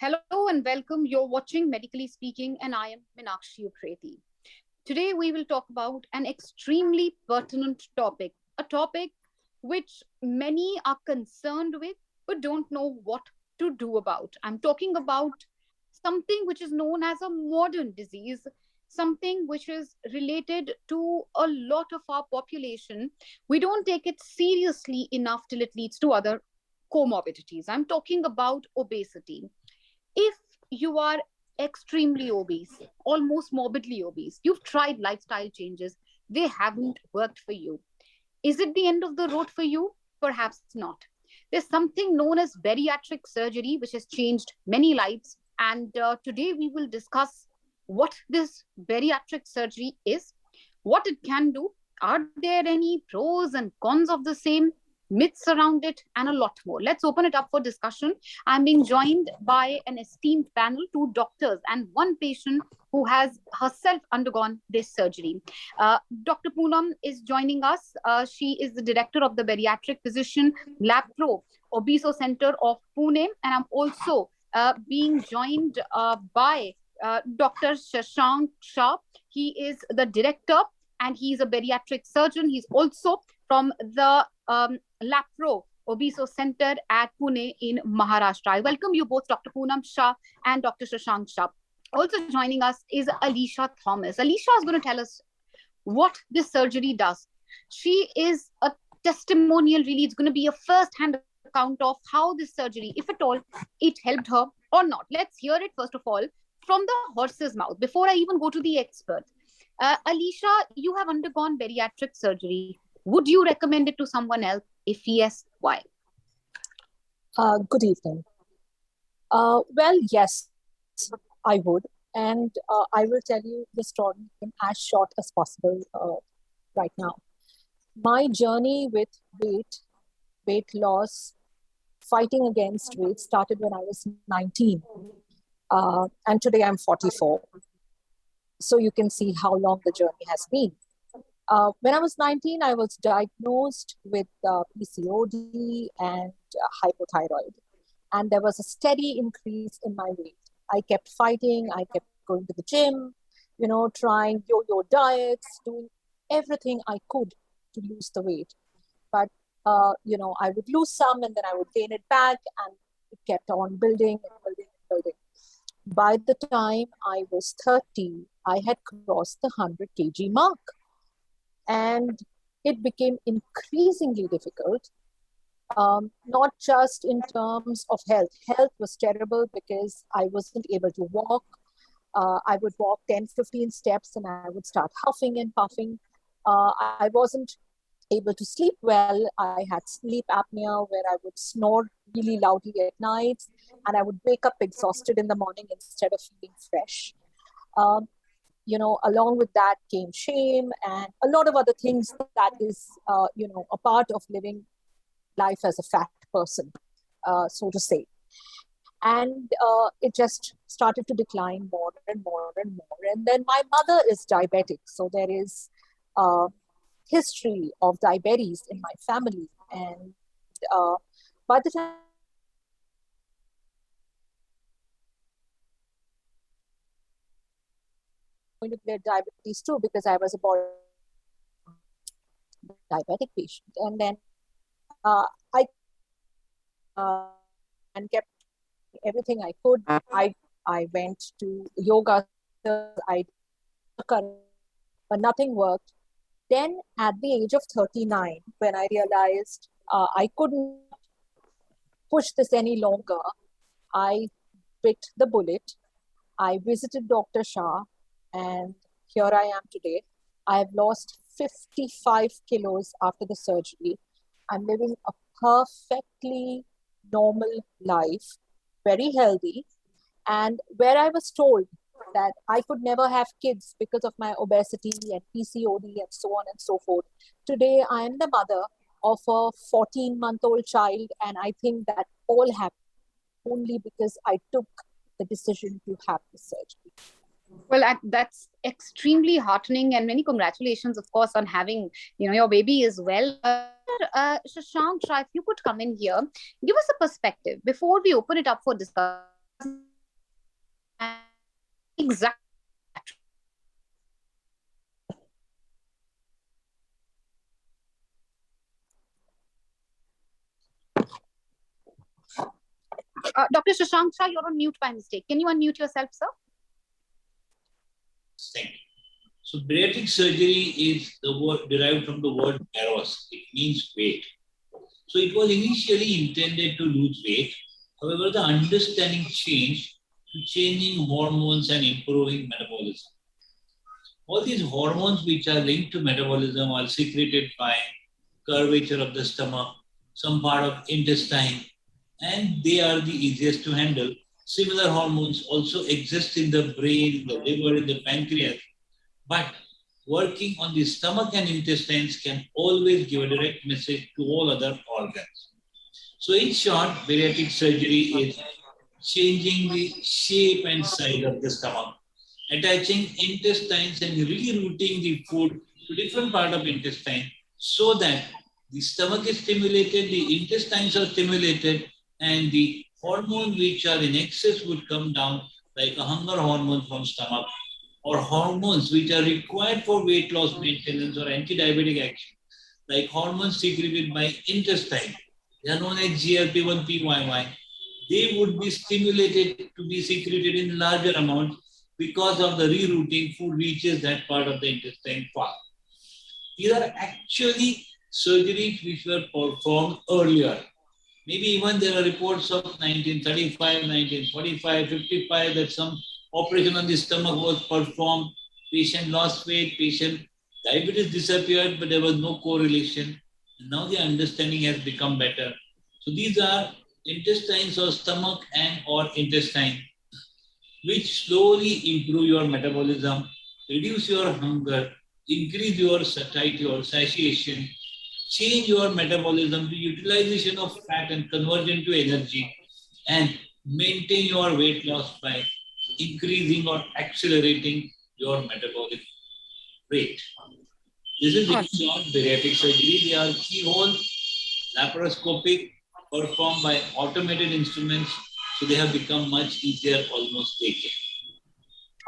Hello and welcome. You're watching Medically Speaking, and I am Meenakshi Upreti. Today, we will talk about an extremely pertinent topic, a topic which many are concerned with but don't know what to do about. I'm talking about something which is known as a modern disease, something which is related to a lot of our population. We don't take it seriously enough till it leads to other comorbidities. I'm talking about obesity. If you are extremely obese, almost morbidly obese, you've tried lifestyle changes, they haven't worked for you. Is it the end of the road for you? Perhaps not. There's something known as bariatric surgery, which has changed many lives. And today we will discuss what this bariatric surgery is, what it can do, are there any pros and cons of the same, myths around it, and a lot more. Let's open it up for discussion. I'm being joined by an esteemed panel, two doctors and one patient who has herself undergone this surgery. Dr. Poonam is joining us. She is the director of the Bariatric Physician Lab Pro Obeso Center of Pune. And I'm also being joined by Dr. Shashank Shah. He is the director and he's a bariatric surgeon. He's also from the Lab Pro Obeso Center at Pune in Maharashtra. I welcome you both, Dr. Poonam Shah and Dr. Shashank Shah. Also joining us is Alicia Thomas. Alicia is going to tell us what this surgery does. She is a testimonial, really. It's going to be a first-hand account of how this surgery, if at all, it helped her or not. Let's hear it, first of all, from the horse's mouth before I even go to the expert. Alicia, you have undergone bariatric surgery. Would you recommend it to someone else? If yes, why? Good evening. Well, yes, I would. And I will tell you the story in as short as possible right now. My journey with weight loss, fighting against weight started when I was 19. And today I'm 44. So you can see how long the journey has been. When I was 19, I was diagnosed with PCOD and hypothyroid. And there was a steady increase in my weight. I kept fighting. I kept going to the gym, trying yo-yo diets, doing everything I could to lose the weight. But, I would lose some and then I would gain it back, and it kept on building and building and building. By the time I was 30, I had crossed the 100 kg mark. And it became increasingly difficult, not just in terms of health. Health was terrible because I wasn't able to walk. I would walk 10, 15 steps and I would start huffing and puffing. I wasn't able to sleep well. I had sleep apnea where I would snore really loudly at night and I would wake up exhausted in the morning instead of feeling fresh. Along with that came shame and a lot of other things that is, a part of living life as a fat person, so to say. And it just started to decline more and more and more. And then my mother is diabetic. So there is a history of diabetes in my family. And by the time going to get diabetes too, because I was a born diabetic patient, and then I and kept everything I could. I went to yoga, but nothing worked. Then at the age of 39, when I realized I couldn't push this any longer, I bit the bullet. I visited Dr. Shah. And here I am today. I have lost 55 kilos after the surgery. I'm living a perfectly normal life, very healthy. And where I was told that I could never have kids because of my obesity and PCOD and so on and so forth. Today, I am the mother of a 14-month-old child. And I think that all happened only because I took the decision to have the surgery. Well, that's extremely heartening, and many congratulations, of course, on having, your baby as well. Shashank Shah, if you could come in here, give us a perspective before we open it up for discussion. and exactly Dr. Shashank Shah, you're on mute by mistake. Can you unmute yourself, sir? Thank you. So bariatric surgery is the word derived from the word baros. It means weight. So it was initially intended to lose weight. However, the understanding changed to changing hormones and improving metabolism. All these hormones which are linked to metabolism are secreted by curvature of the stomach, some part of intestine, and they are the easiest to handle. Similar hormones also exist in the brain, the liver, in the pancreas, but working on the stomach and intestines can always give a direct message to all other organs. So in short, bariatric surgery is changing the shape and size of the stomach, attaching intestines and rerouting the food to different part of intestine so that the stomach is stimulated, the intestines are stimulated, and the hormones which are in excess would come down like a hunger hormone from stomach or hormones which are required for weight loss maintenance or anti-diabetic action, like hormones secreted by intestine. They are known as GLP-1 PYY. They would be stimulated to be secreted in larger amounts because of the rerouting. Food reaches that part of the intestine fast. These are actually surgeries which were performed earlier. Maybe even there are reports of 1935, 1945, 55 that some operation on the stomach was performed. Patient lost weight, patient diabetes disappeared, but there was no correlation. And now the understanding has become better. So these are intestines or stomach and or intestine, which slowly improve your metabolism, reduce your hunger, increase your satiety or satiation, change your metabolism to utilization of fat and conversion to energy, and maintain your weight loss by increasing or accelerating your metabolic rate. This is in short bariatric surgery. They are keyhole, laparoscopic, performed by automated instruments, so they have become much easier, almost taken.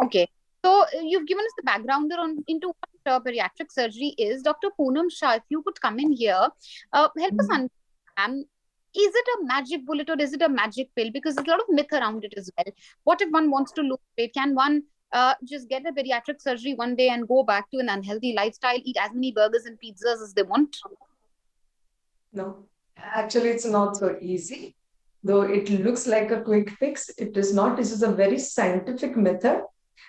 Okay. So you've given us the backgrounder on into what bariatric surgery is. Dr. Poonam Shah, if you could come in here, help us understand, is it a magic bullet or is it a magic pill? Because there's a lot of myth around it as well. What if one wants to lose weight? Can one just get a bariatric surgery one day and go back to an unhealthy lifestyle, eat as many burgers and pizzas as they want? No, actually, it's not so easy. Though it looks like a quick fix, it is not. This is a very scientific method,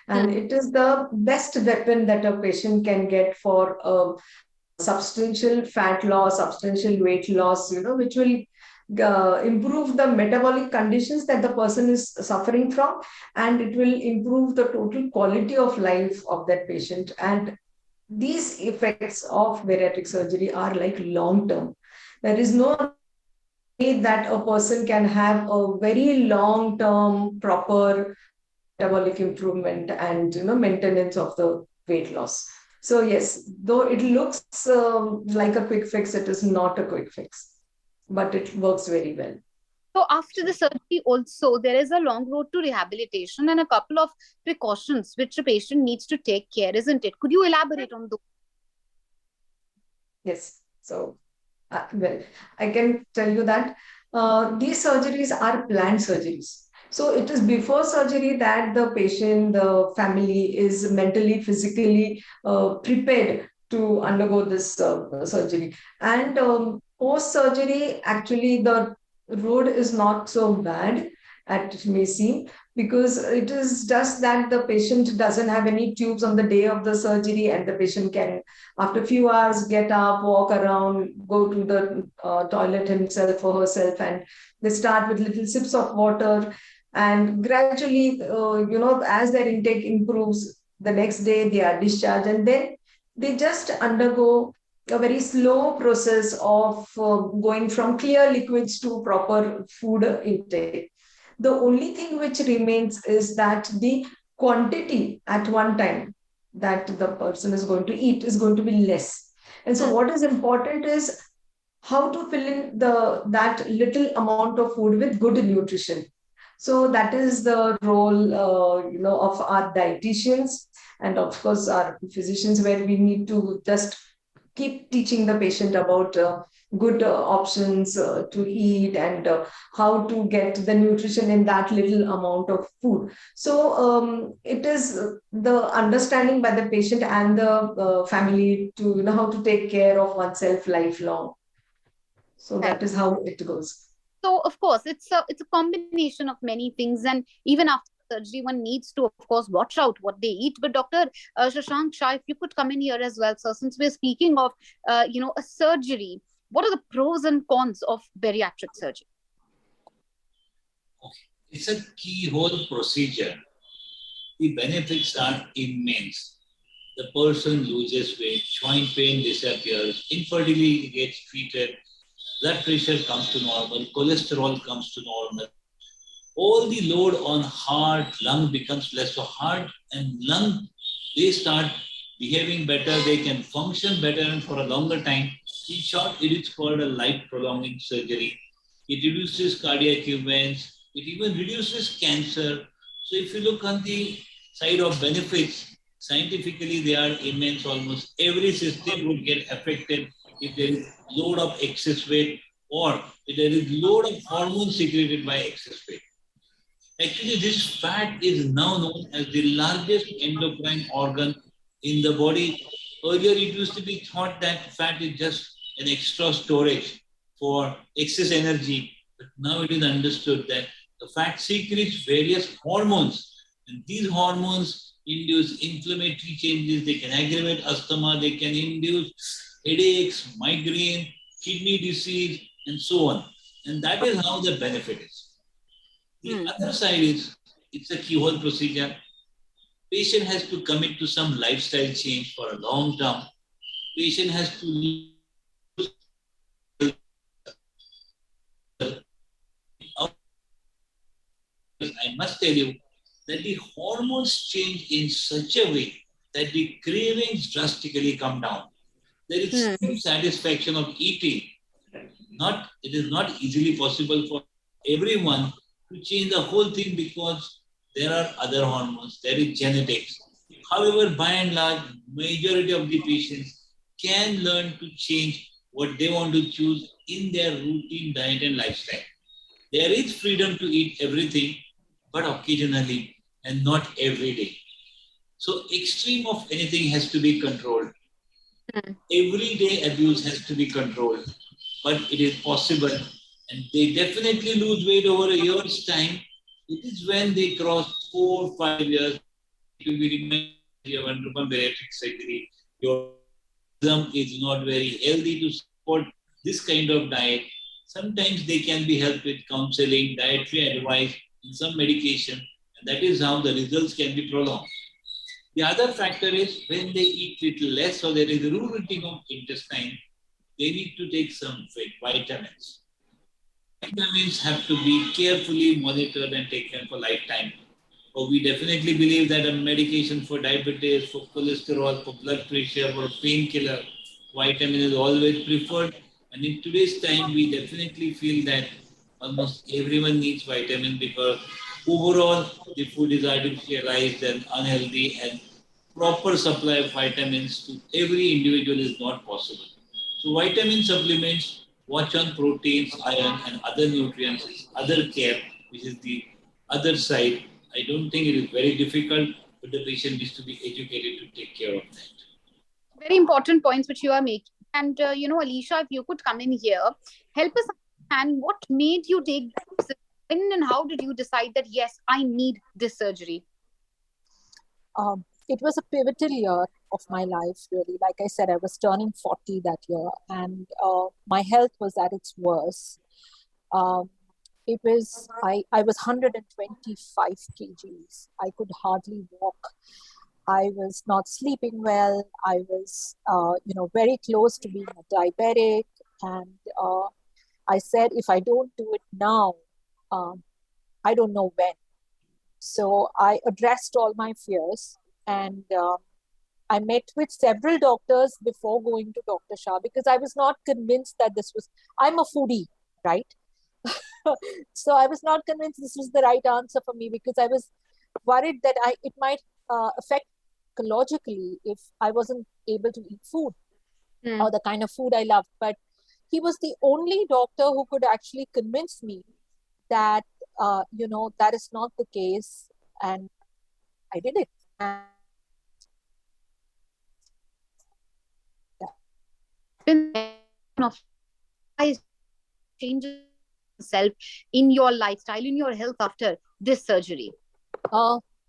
and it is the best weapon that a patient can get for substantial fat loss, substantial weight loss, which will improve the metabolic conditions that the person is suffering from, and it will improve the total quality of life of that patient. And these effects of bariatric surgery are like long term. There is no way that a person can have a very long term proper metabolic improvement and maintenance of the weight loss. So yes, though it looks like a quick fix, it is not a quick fix, but it works very well. So after the surgery also, there is a long road to rehabilitation and a couple of precautions which a patient needs to take care, isn't it? Could you elaborate on those? Yes. So, well, I can tell you that these surgeries are planned surgeries. So it is before surgery that the patient, the family is mentally, physically prepared to undergo this surgery. And post surgery, actually, the road is not so bad as it may seem, because it is just that the patient doesn't have any tubes on the day of the surgery, and the patient can, after a few hours, get up, walk around, go to the toilet himself or herself, and they start with little sips of water. And gradually, as their intake improves, the next day they are discharged, and then they just undergo a very slow process of going from clear liquids to proper food intake. The only thing which remains is that the quantity at one time that the person is going to eat is going to be less. And so what is important is how to fill in that little amount of food with good nutrition. So that is the role, of our dietitians and of course our physicians, where we need to just keep teaching the patient about good options to eat and how to get the nutrition in that little amount of food. So it is the understanding by the patient and the family to know how to take care of oneself lifelong. So Right. that is how it goes. So of course, it's a combination of many things, and even after surgery, one needs to, of course, watch out what they eat. But Dr. Shashank Shah, if you could come in here as well, sir, since we're speaking of a surgery, what are the pros and cons of bariatric surgery? Okay. It's a keyhole procedure. The benefits are immense. The person loses weight, joint pain disappears, infertility gets treated, blood pressure comes to normal, cholesterol comes to normal. All the load on heart, lung becomes less. So heart and lung, they start behaving better, they can function better and for a longer time. In short, it is called a life-prolonging surgery. It reduces cardiac events, it even reduces cancer. So if you look on the side of benefits, scientifically they are immense. Almost every system would get affected if there is load of excess weight or if there is load of hormones secreted by excess weight. Actually, this fat is now known as the largest endocrine organ in the body. Earlier, it used to be thought that fat is just an extra storage for excess energy, but now it is understood that the fat secretes various hormones, and these hormones induce inflammatory changes. They can aggravate asthma, they can induce headaches, migraine, kidney disease, and so on. And that is how the benefit is. The other side is it's a keyhole procedure. Patient has to commit to some lifestyle change for a long term. Patient has to lose. I must tell you that the hormones change in such a way that the cravings drastically come down. There is some satisfaction of eating. It is not easily possible for everyone to change the whole thing because there are other hormones, there is genetics. However, by and large, majority of the patients can learn to change what they want to choose in their routine diet and lifestyle. There is freedom to eat everything, but occasionally and not every day. So extreme of anything has to be controlled. Everyday abuse has to be controlled, but it is possible. And they definitely lose weight over a year's time. It is when they cross 4 or 5 years to be reminded you have undergone bariatric surgery. Your metabolism is not very healthy to support this kind of diet. Sometimes they can be helped with counseling, dietary advice, and some medication, and that is how the results can be prolonged. The other factor is when they eat little less or there is a rooting of intestine, they need to take some vitamins. Vitamins have to be carefully monitored and taken for lifetime. So we definitely believe that a medication for diabetes, for cholesterol, for blood pressure, for painkiller, vitamin is always preferred. And in today's time, we definitely feel that almost everyone needs vitamin because overall the food is artificialized and unhealthy and proper supply of vitamins to every individual is not possible. So vitamin supplements, watch on proteins, iron and other nutrients is other care, which is the other side. I don't think it is very difficult, but the patient needs to be educated to take care of that. Very important points which you are making. And, Alicia, if you could come in here, help us understand what made you take this decision, when and how did you decide that, yes, I need this surgery? It was a pivotal year of my life, really. Like I said, I was turning 40 that year, and my health was at its worst. I was 125 kgs. I could hardly walk. I was not sleeping well. I was, very close to being a diabetic. And I said, if I don't do it now, I don't know when. So I addressed all my fears, and I met with several doctors before going to Dr. Shah because I was not convinced that I'm a foodie, right? So I was not convinced this was the right answer for me, because I was worried that it might affect psychologically if I wasn't able to eat food or the kind of food I loved. But he was the only doctor who could actually convince me that, that is not the case. And I did it. And of changes self in your lifestyle, in your health after this surgery?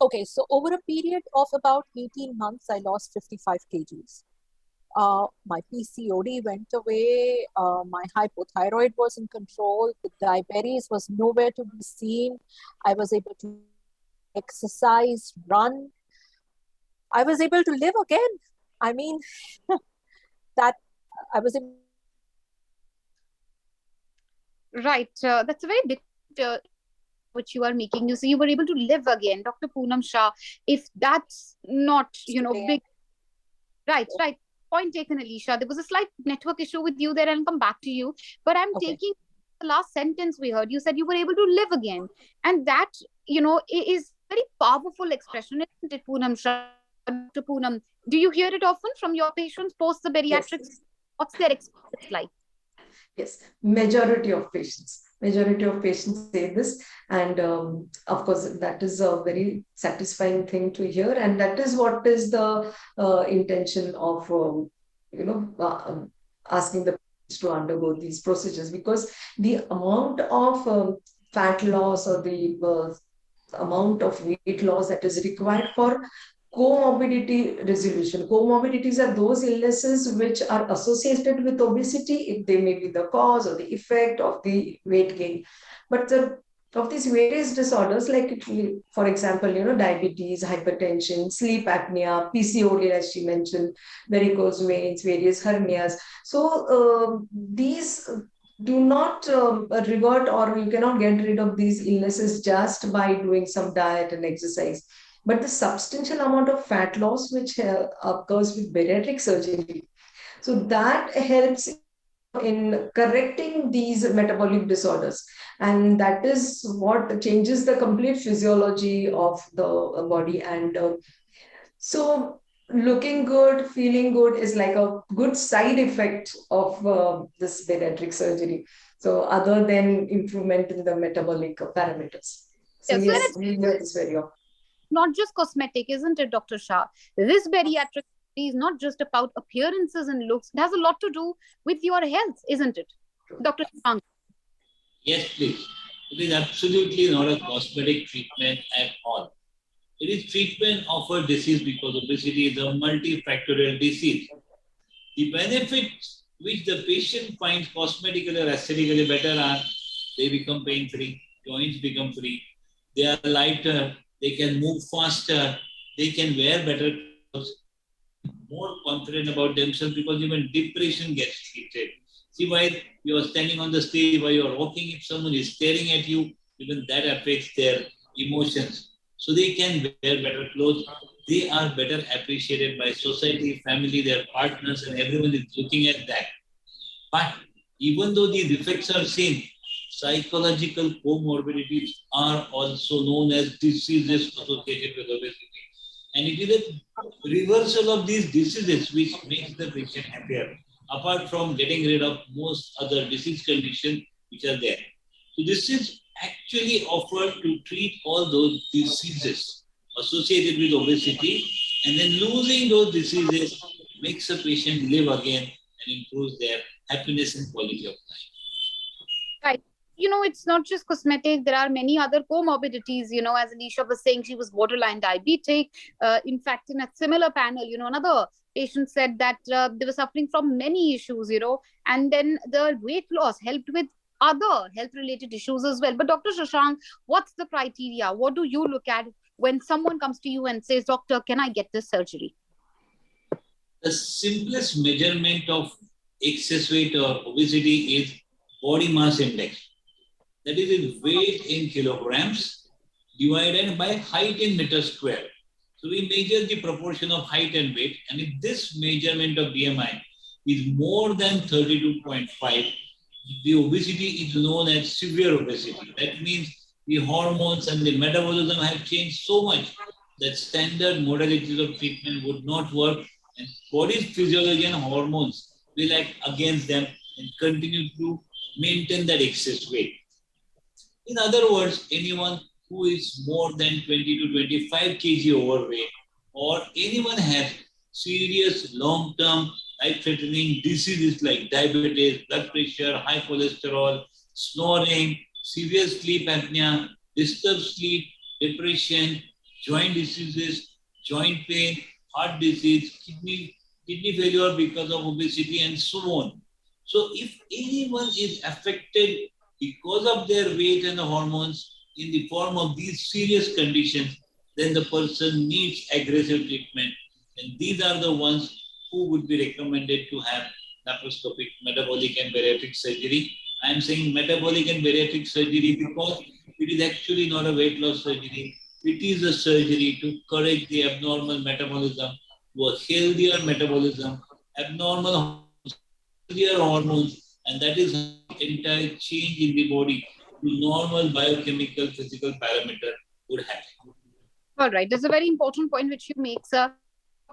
Okay, so over a period of about 18 months, I lost 55 kgs. My PCOD went away. My hypothyroid was in control. The diabetes was nowhere to be seen. I was able to exercise, run. I was able to live again. I mean, that I was able. Right. That's a very big which you are making. You say you were able to live again, Dr. Poonam Shah. If that's not, big. Right, right. Point taken, Alicia. There was a slight network issue with you there. I'll come back to you. But I'm taking the last sentence we heard. You said you were able to live again. And that, is very powerful expression, isn't it, Poonam Shah? Dr. Poonam, do you hear it often from your patients post the bariatrics? Yes. What's their experience like? Yes, majority of patients say this, and of course that is a very satisfying thing to hear, and that is what is the intention of asking the patients to undergo these procedures, because the amount of fat loss or the amount of weight loss that is required for comorbidity resolution. Comorbidities are those illnesses which are associated with obesity, if they may be the cause or the effect of the weight gain. But of these various disorders, like for example, diabetes, hypertension, sleep apnea, PCOD, as she mentioned, varicose veins, various hernias. So these do not revert, or you cannot get rid of these illnesses just by doing some diet and exercise. But the substantial amount of fat loss which occurs with bariatric surgery, so that helps in correcting these metabolic disorders, and that is what changes the complete physiology of the body. And so looking good, feeling good is like a good side effect of this bariatric surgery, so other than improvement in the metabolic parameters. So yes, we hear this very often. Not just cosmetic, isn't it, Dr. Shah? This bariatric is not just about appearances and looks. It has a lot to do with your health, isn't it, Dr. Shah? Yes, please. It is absolutely not a cosmetic treatment at all. It is treatment of a disease, because obesity is a multifactorial disease. The benefits which the patient finds cosmetically or aesthetically better are they become pain-free, joints become free, they are lighter, they can move faster, they can wear better clothes, more confident about themselves, because even depression gets treated. See, while you are standing on the stage, while you are walking, if someone is staring at you, even that affects their emotions. So they can wear better clothes. They are better appreciated by society, family, their partners, and everyone is looking at that. But even though these effects are seen, psychological comorbidities are also known as diseases associated with obesity. And it is a reversal of these diseases which makes the patient happier, apart from getting rid of most other disease conditions which are there. So this is actually offered to treat all those diseases associated with obesity, and then losing those diseases makes a patient live again and improves their happiness and quality of life. Right. It's not just cosmetic. There are many other comorbidities. As Alicia was saying, she was borderline diabetic. In fact, in a similar panel, another patient said that they were suffering from many issues, and then the weight loss helped with other health-related issues as well. But Dr. Shashank, what's the criteria? What do you look at when someone comes to you and says, "Doctor, can I get this surgery?" The simplest measurement of excess weight or obesity is body mass index. That is in weight in kilograms divided by height in meters square. So we measure the proportion of height and weight, and if this measurement of BMI is more than 32.5, the obesity is known as severe obesity. That means the hormones and the metabolism have changed so much that standard modalities of treatment would not work, and body's physiology and hormones will act against them and continue to maintain that excess weight. In other words, anyone who is more than 20 to 25 kg overweight, or anyone has serious long-term life-threatening diseases like diabetes, blood pressure, high cholesterol, snoring, severe sleep apnea, disturbed sleep, depression, joint diseases, joint pain, heart disease, kidney failure because of obesity, and so on. So if anyone is affected because of their weight and the hormones in the form of these serious conditions, then the person needs aggressive treatment. And these are the ones who would be recommended to have laparoscopic, metabolic and bariatric surgery. I am saying metabolic and bariatric surgery because it is actually not a weight loss surgery. It is a surgery to correct the abnormal metabolism to a healthier metabolism, abnormal healthier hormones, and that is how the entire change in the body to normal biochemical physical parameter would happen. All right, there's a very important point which you make, sir.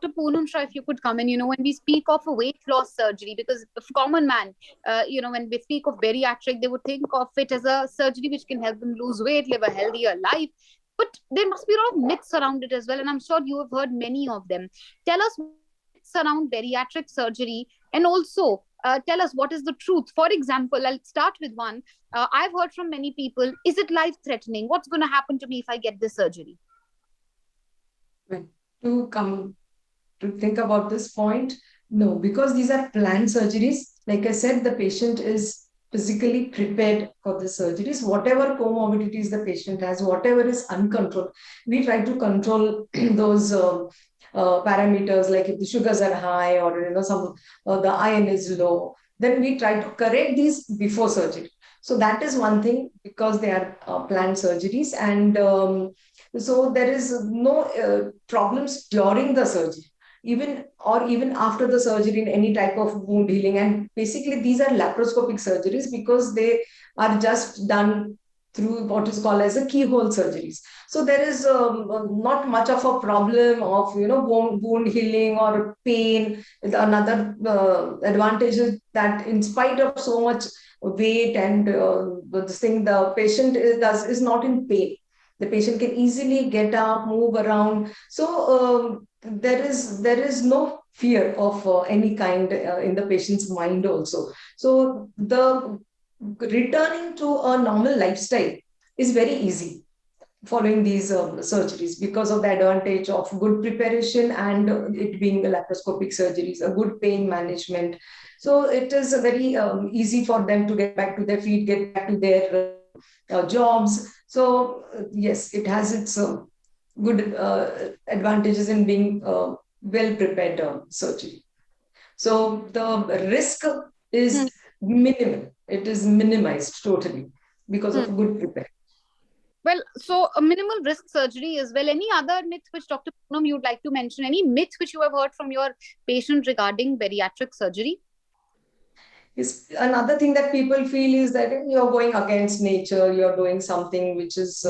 Dr. Poonam Shah, if you could come in, when we speak of a weight loss surgery, because a common man, when we speak of bariatric, they would think of it as a surgery which can help them lose weight, live a healthier life. But there must be a lot of myths around it as well, and I'm sure you have heard many of them. Tell us myths around bariatric surgery, and also tell us what is the truth. For example, I'll start with one. I've heard from many people, is it life-threatening? What's going to happen to me if I get this surgery? Well, to think about this point, no, because these are planned surgeries. Like I said, the patient is physically prepared for the surgeries. Whatever comorbidities the patient has, whatever is uncontrolled, we try to control those parameters, like if the sugars are high or some the iron is low, then we try to correct these before surgery. So that is one thing, because they are planned surgeries, and so there is no problems during the surgery, even after the surgery in any type of wound healing. And basically these are laparoscopic surgeries because they are just done through what is called as a keyhole surgeries. So there is not much of a problem of wound healing or pain. Another advantage is that in spite of so much weight and this thing, the patient is not in pain. The patient can easily get up, move around. So there is no fear of any kind in the patient's mind also. So the returning to a normal lifestyle is very easy following these surgeries, because of the advantage of good preparation and it being a laparoscopic surgeries, a good pain management. So it is very easy for them to get back to their feet, get back to their jobs. So yes, it has its good advantages in being well prepared surgery. So the risk is minimal. It is minimized totally because of good preparation. Well, so a minimal risk surgery as well. Any other myth which Dr. Poonam you'd like to mention? Any myths which you have heard from your patient regarding bariatric surgery? Another thing that people feel is that you're going against nature. You're doing something which is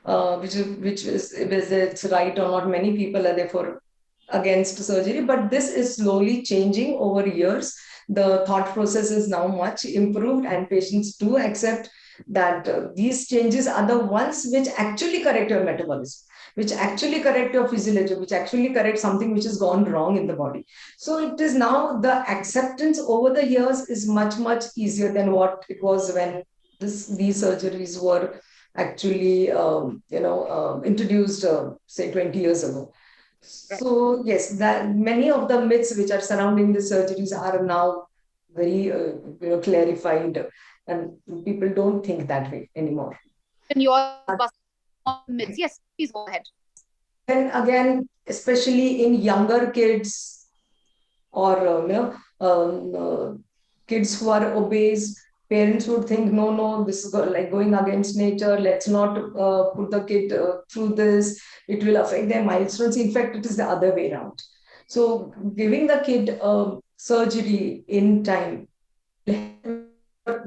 it's right or not. Many people are therefore against surgery, but this is slowly changing over years. The thought process is now much improved, and patients do accept that these changes are the ones which actually correct your metabolism, which actually correct your physiology, which actually correct something which has gone wrong in the body. So it is now, the acceptance over the years is much, much easier than what it was when these surgeries were actually introduced say 20 years ago. So yes, that many of the myths which are surrounding the surgeries are now very clarified, and people don't think that way anymore. And your myths, yes, please go ahead. And again, especially in younger kids or kids who are obese, parents would think, no, this is like going against nature. Let's not put the kid through this. It will affect their milestones. In fact, it is the other way around. So giving the kid surgery in time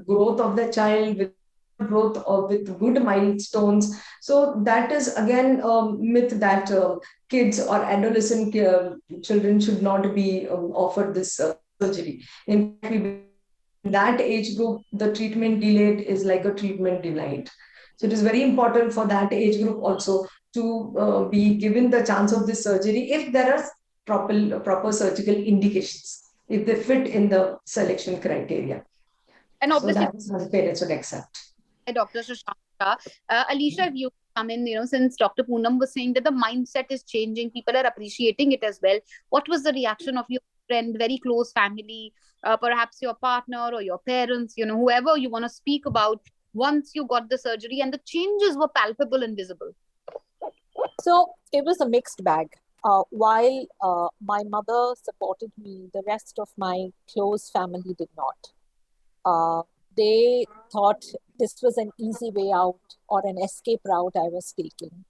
growth of the child, with growth or with good milestones. So that is again a myth that kids or adolescent children should not be offered this surgery. In fact, in that age group, the treatment delayed is like a treatment denied. So it is very important for that age group also to be given the chance of this surgery if there are proper surgical indications, if they fit in the selection criteria. And So obviously, that is what parents would accept. Dr. Shashank Shah. Alicia, if you come in, since Dr. Poonam was saying that the mindset is changing, people are appreciating it as well. What was the reaction of your friend, very close family, perhaps your partner or your parents, whoever you want to speak about once you got the surgery and the changes were palpable and visible? So it was a mixed bag. While my mother supported me, the rest of my close family did not. They thought this was an easy way out or an escape route I was taking.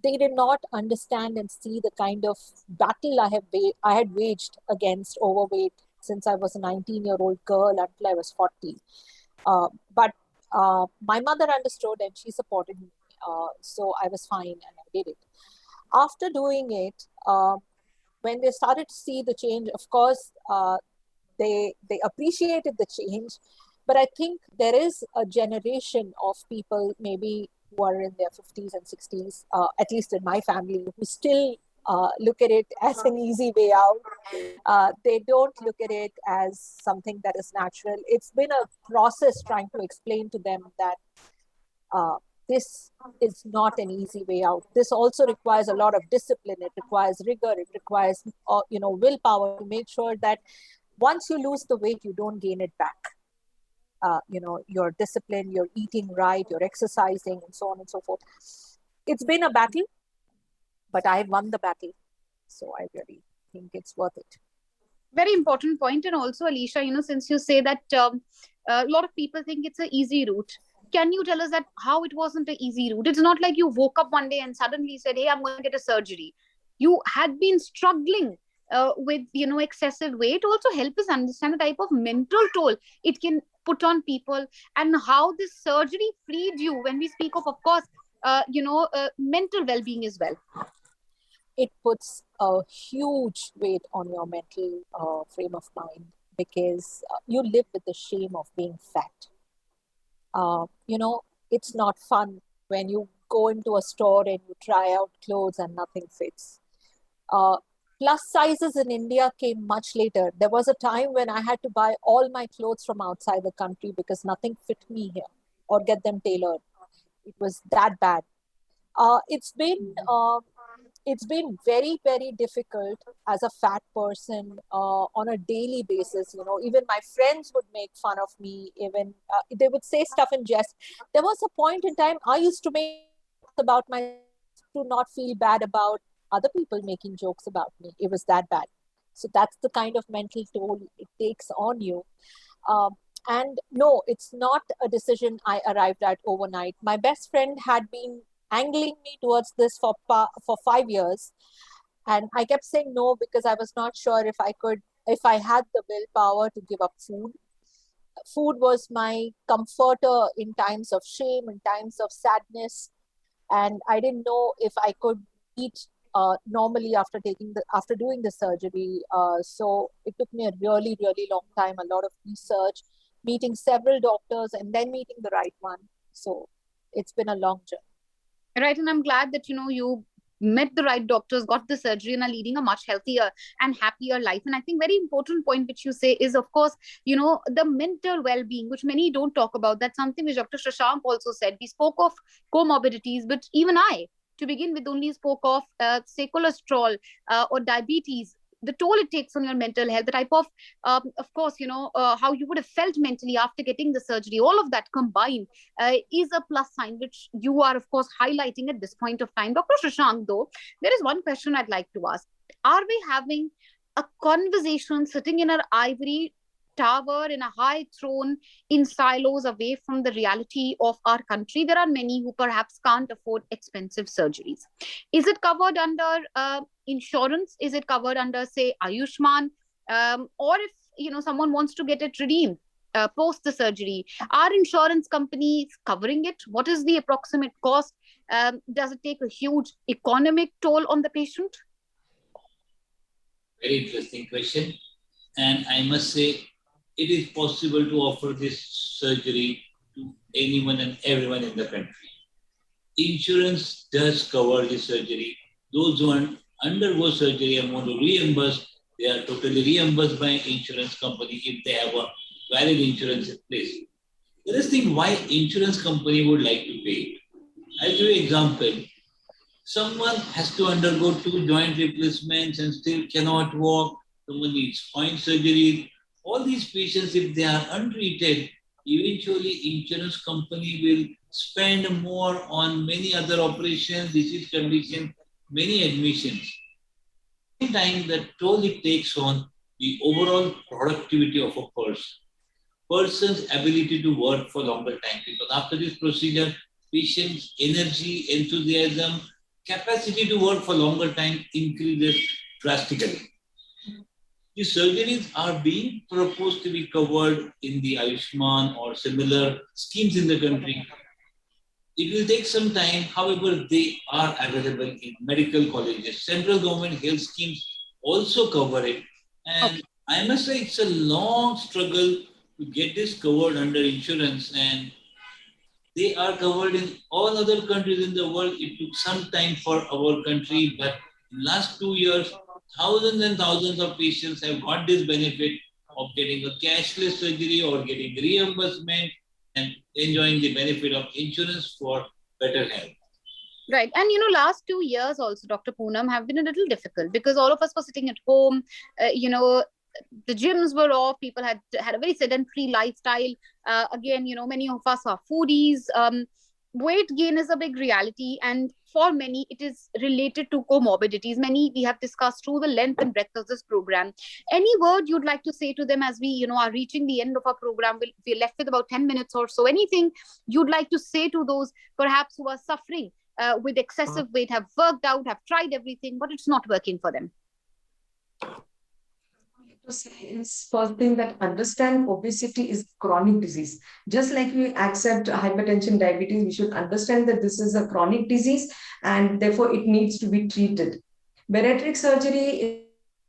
They did not understand and see the kind of battle I had waged against overweight since I was a 19-year-old girl until I was 40. But my mother understood and she supported me. So I was fine and I did it. After doing it, when they started to see the change, of course, they appreciated the change. But I think there is a generation of people, maybe who are in their 50s and 60s, at least in my family, who still look at it as an easy way out. They don't look at it as something that is natural. It's been a process trying to explain to them that this is not an easy way out. This also requires a lot of discipline. It requires rigor. It requires, willpower to make sure that once you lose the weight, you don't gain it back. Your discipline, you're eating right, you're exercising, and so on and so forth. It's been a battle, but I've won the battle. So I really think it's worth it. Very important point. And also, Alicia, since you say that a lot of people think it's an easy route, can you tell us that how it wasn't an easy route? It's not like you woke up one day and suddenly said, hey, I'm going to get a surgery. You had been struggling with, excessive weight. Also help us understand the type of mental toll it can put on people and how this surgery freed you when we speak of course, mental well-being as well. It puts a huge weight on your mental frame of mind because you live with the shame of being fat. It's not fun when you go into a store and you try out clothes and nothing fits. Plus sizes in India came much later. There was a time when I had to buy all my clothes from outside the country because nothing fit me here or get them tailored. It was that bad. It's been very, very difficult as a fat person on a daily basis. Even my friends would make fun of me. Even they would say stuff in jest. There was a point in time I used to make jokes about myself to not feel bad about other people making jokes about me. It was that bad. So that's the kind of mental toll it takes on you. And no, it's not a decision I arrived at overnight. My best friend had been angling me towards this for 5 years, and I kept saying no because I was not sure if I had the willpower to give up food. Food was my comforter in times of shame, in times of sadness, and I didn't know if I could eat normally after doing the surgery. So it took me a really, really long time, a lot of research, meeting several doctors, and then meeting the right one. So it's been a long journey. Right. And I'm glad that, you met the right doctors, got the surgery, and are leading a much healthier and happier life. And I think very important point which you say is, of course, the mental well-being, which many don't talk about. That's something which Dr. Shashank also said. We spoke of comorbidities, but even I, to begin with, only spoke of, say, cholesterol or diabetes, the toll it takes on your mental health, the type of course, how you would have felt mentally after getting the surgery. All of that combined is a plus sign, which you are, of course, highlighting at this point of time. Dr. Shashank, though, there is one question I'd like to ask. Are we having a conversation sitting in our ivory tower in a high throne in silos away from the reality of our country? There are many who perhaps can't afford expensive surgeries. Is it covered under insurance? Is it covered under, say, Ayushman? Or if someone wants to get it redeemed, post the surgery? Are insurance companies covering it? What is the approximate cost? Does it take a huge economic toll on the patient? Very interesting question. And I must say, it is possible to offer this surgery to anyone and everyone in the country. Insurance does cover the surgery. Those who undergo surgery and want to reimburse, they are totally reimbursed by insurance company if they have a valid insurance in place. There is thing why insurance company would like to pay it. I'll give you an example. Someone has to undergo 2 joint replacements and still cannot walk. Someone needs spine surgery. All these patients, if they are untreated, eventually insurance company will spend more on many other operations, disease conditions, many admissions. At the same time, the toll it takes on the overall productivity of a person's ability to work for longer time. Because after this procedure, patient's energy, enthusiasm, capacity to work for longer time increases drastically. These surgeries are being proposed to be covered in the Ayushman or similar schemes in the country. It will take some time, however, they are available in medical colleges. Central government health schemes also cover it. And I must say it's a long struggle to get this covered under insurance, and they are covered in all other countries in the world. It took some time for our country, but in the last 2 years, thousands and thousands of patients have got this benefit of getting a cashless surgery or getting reimbursement and enjoying the benefit of insurance for better health. Right. And, last 2 years also, Dr. Poonam, have been a little difficult because all of us were sitting at home, the gyms were off, people had a very sedentary lifestyle. Again, many of us are foodies. Weight gain is a big reality, and for many it is related to comorbidities. Many we have discussed through the length and breadth of this program. Any word you'd like to say to them as we are reaching the end of our program? We're left with about 10 minutes or so. Anything you'd like to say to those perhaps who are suffering with excessive weight, have worked out, have tried everything, but it's not working for them? To say is, first thing, that understand obesity is chronic disease. Just like we accept hypertension, diabetes, we should understand that this is a chronic disease and therefore it needs to be treated. Bariatric surgery is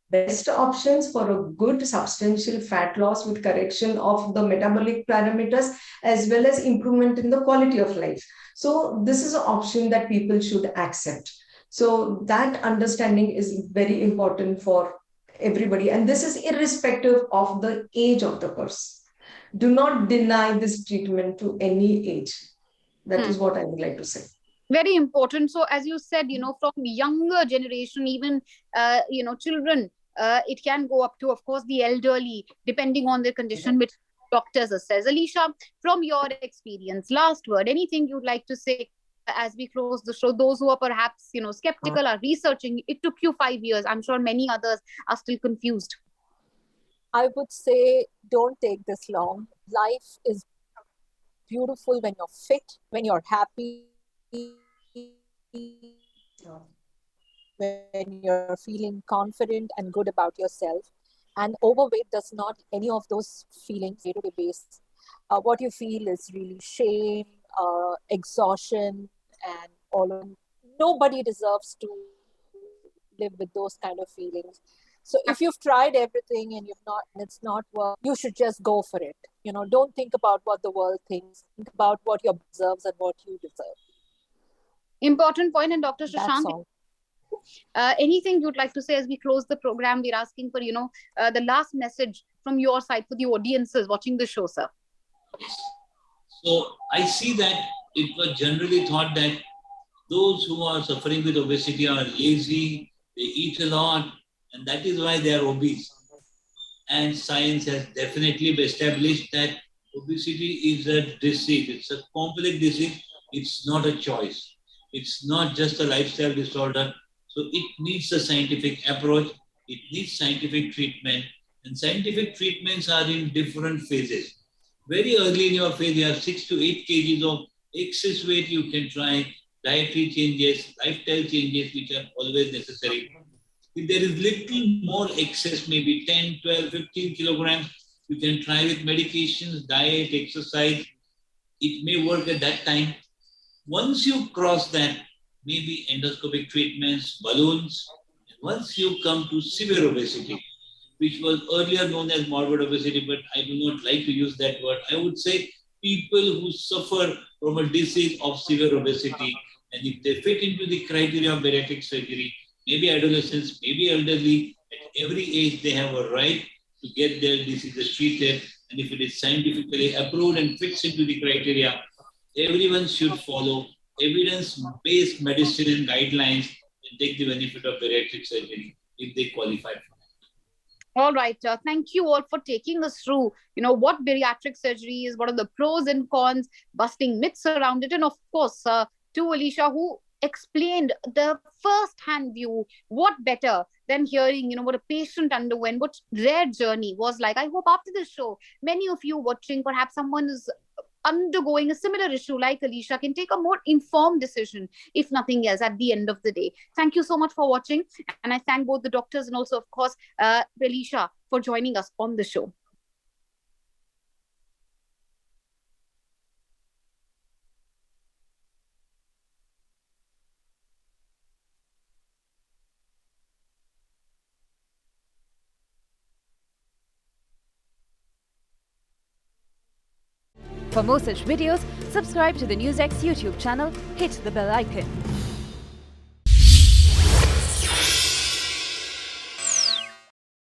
best options for a good substantial fat loss with correction of the metabolic parameters as well as improvement in the quality of life. So this is an option that people should accept. So that understanding is very important for everybody, and this is irrespective of the age of the person. Do not deny this treatment to any age. That is what I would like to say. Very important. So as you said, from younger generation, even children, it can go up to, of course, the elderly, depending on their condition, which doctors assess. Alisha, from your experience, last word, anything you'd like to say as we close the show? Those who are perhaps skeptical, are researching. It took you 5 years. I'm sure many others are still confused. I would say don't take this long. Life is beautiful when you're fit, when you're happy, when you're feeling confident and good about yourself. And overweight does not any of those feelings day-to-day basis. What you feel is really shame, exhaustion, and all of them. Nobody deserves to live with those kind of feelings. So if you've tried everything and it's not worked, you should just go for it. Don't think about what the world thinks. Think about what your deserves and what you deserve. Important point. And Dr. Shashank, anything you'd like to say as we close the program? We're asking for, the last message from your side for the audiences watching the show, sir. So I see that it was generally thought that those who are suffering with obesity are lazy, they eat a lot, and that is why they are obese. And science has definitely established that obesity is a disease. It's a complex disease. It's not a choice. It's not just a lifestyle disorder. So it needs a scientific approach. It needs scientific treatment. And scientific treatments are in different phases. Very early in your phase, you have 6 to 8 kgs of excess weight. You can try dietary changes, lifestyle changes, which are always necessary. If there is little more excess, maybe 10, 12, 15 kilograms, You can try with medications, diet, exercise. It may work at that time. Once you cross that, maybe endoscopic treatments, balloons. Once you come to severe obesity, which was earlier known as morbid obesity, but I do not like to use that word. I would say people who suffer from a disease of severe obesity, and if they fit into the criteria of bariatric surgery, maybe adolescents, maybe elderly, at every age they have a right to get their diseases treated. And if it is scientifically approved and fits into the criteria, everyone should follow evidence-based medicine and guidelines and take the benefit of bariatric surgery if they qualify for it. All right. Thank you all for taking us through, what bariatric surgery is, what are the pros and cons, busting myths around it. And of course, to Alicia, who explained the first-hand view, what better than hearing, what a patient underwent, what their journey was like. I hope after this show, many of you watching, perhaps someone is undergoing a similar issue like Alicia, can take a more informed decision, if nothing else, at the end of the day. Thank you so much for watching. And I thank both the doctors and also, of course, Alicia for joining us on the show. For more such videos, subscribe to the NewsX YouTube channel, hit the bell icon.